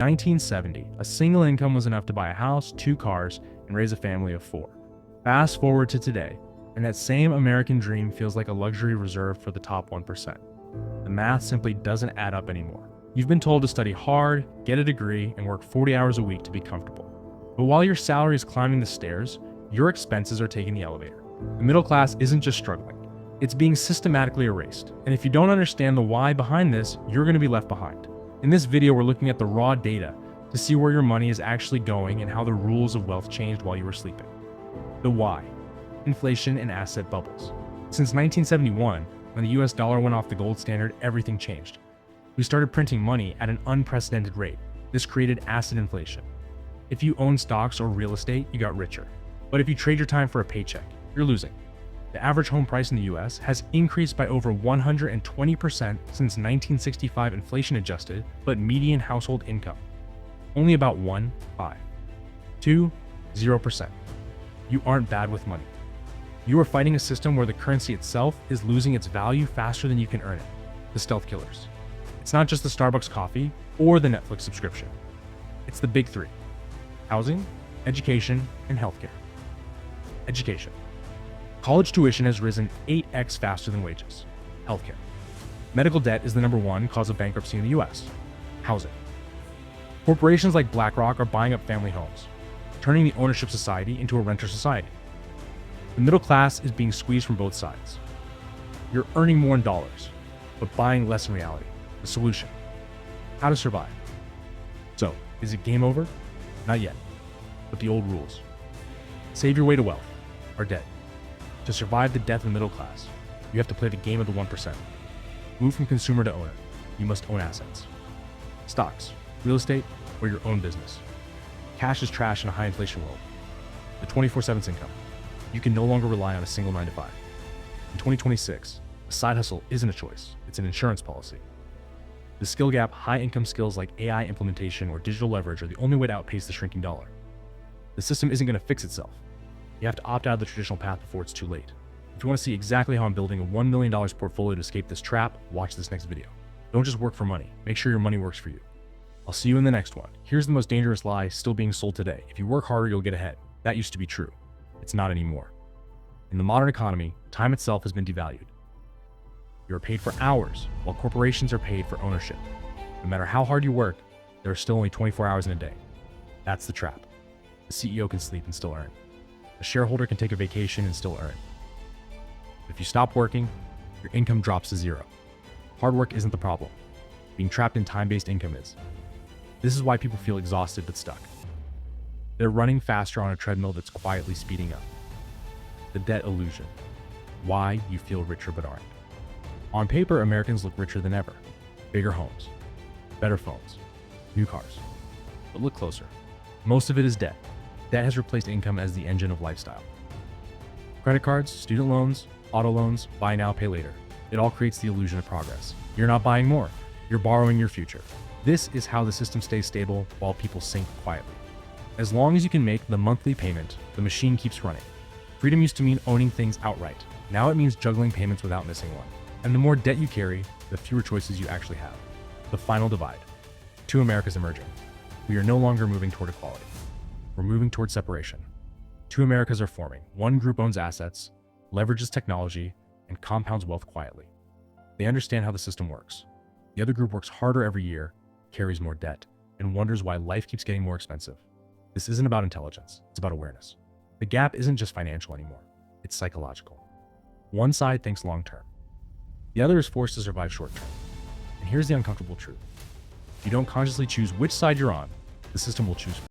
1970, a single income was enough to buy a house, 2 cars, and raise a family of 4. Fast forward to today, and that same American dream feels like a luxury reserved for the top 1%. The math simply doesn't add up anymore. You've been told to study hard, get a degree, and work 40 hours a week to be comfortable. But while your salary is climbing the stairs, your expenses are taking the elevator. The middle class isn't just struggling, it's being systematically erased. And if you don't understand the why behind this, you're going to be left behind. In this video, we're looking at the raw data to see where your money is actually going and how the rules of wealth changed while you were sleeping. The why: inflation and asset bubbles. Since 1971, when the US dollar went off the gold standard, everything changed. We started printing money at an unprecedented rate. This created asset inflation. If you own stocks or real estate, you got richer. But if you trade your time for a paycheck, you're losing. The average home price in the US has increased by over 120% since 1965 inflation adjusted, but median household income only about 1.5. 2, 0%. You aren't bad with money. You are fighting a system where the currency itself is losing its value faster than you can earn it. The stealth killers. It's not just the Starbucks coffee or the Netflix subscription. It's the big 3: housing, education, and healthcare. Education. College tuition has risen 8x faster than wages. Healthcare. Medical debt is the #1 cause of bankruptcy in the US. Housing. Corporations like BlackRock are buying up family homes, turning the ownership society into a renter society. The middle class is being squeezed from both sides. You're earning more in dollars, but buying less in reality. The solution: how to survive. So, is it game over? Not yet, but the old rules. Save your way to wealth, or debt. To survive the death of the middle class, you have to play the game of the 1%. Move from consumer to owner. You must own assets. Stocks, real estate, or your own business. Cash is trash in a high inflation world. The 24/7 income. You can no longer rely on a single 9 to 5. In 2026, a side hustle isn't a choice, it's an insurance policy. The skill gap: high income skills like AI implementation or digital leverage are the only way to outpace the shrinking dollar. The system isn't going to fix itself. You have to opt out of the traditional path before it's too late. If you want to see exactly how I'm building a $1 million portfolio to escape this trap, watch this next video. Don't just work for money, make sure your money works for you. I'll see you in the next one. Here's the most dangerous lie still being sold today: if you work harder, you'll get ahead. That used to be true. It's not anymore. In the modern economy, time itself has been devalued. You are paid for hours, while corporations are paid for ownership. No matter how hard you work, there are still only 24 hours in a day. That's the trap. The CEO can sleep and still earn. A shareholder can take a vacation and still earn. If you stop working, your income drops to 0. Hard work isn't the problem. Being trapped in time-based income is. This is why people feel exhausted but stuck. They're running faster on a treadmill that's quietly speeding up. The debt illusion. Why you feel richer but aren't. On paper, Americans look richer than ever. Bigger homes, better phones, new cars. But look closer. Most of it is debt. Debt has replaced income as the engine of lifestyle. Credit cards, student loans, auto loans, buy now, pay later. It all creates the illusion of progress. You're not buying more, you're borrowing your future. This is how the system stays stable while people sink quietly. As long as you can make the monthly payment, the machine keeps running. Freedom used to mean owning things outright. Now it means juggling payments without missing one. And the more debt you carry, the fewer choices you actually have. The final divide. 2 Americas emerging. We are no longer moving toward equality. We're moving toward separation. 2 Americas are forming. One group owns assets, leverages technology, and compounds wealth quietly. They understand how the system works. The other group works harder every year, carries more debt, and wonders why life keeps getting more expensive. This isn't about intelligence, it's about awareness. The gap isn't just financial anymore, it's psychological. One side thinks long-term. The other is forced to survive short-term. And here's the uncomfortable truth. If you don't consciously choose which side you're on, the system will choose for you.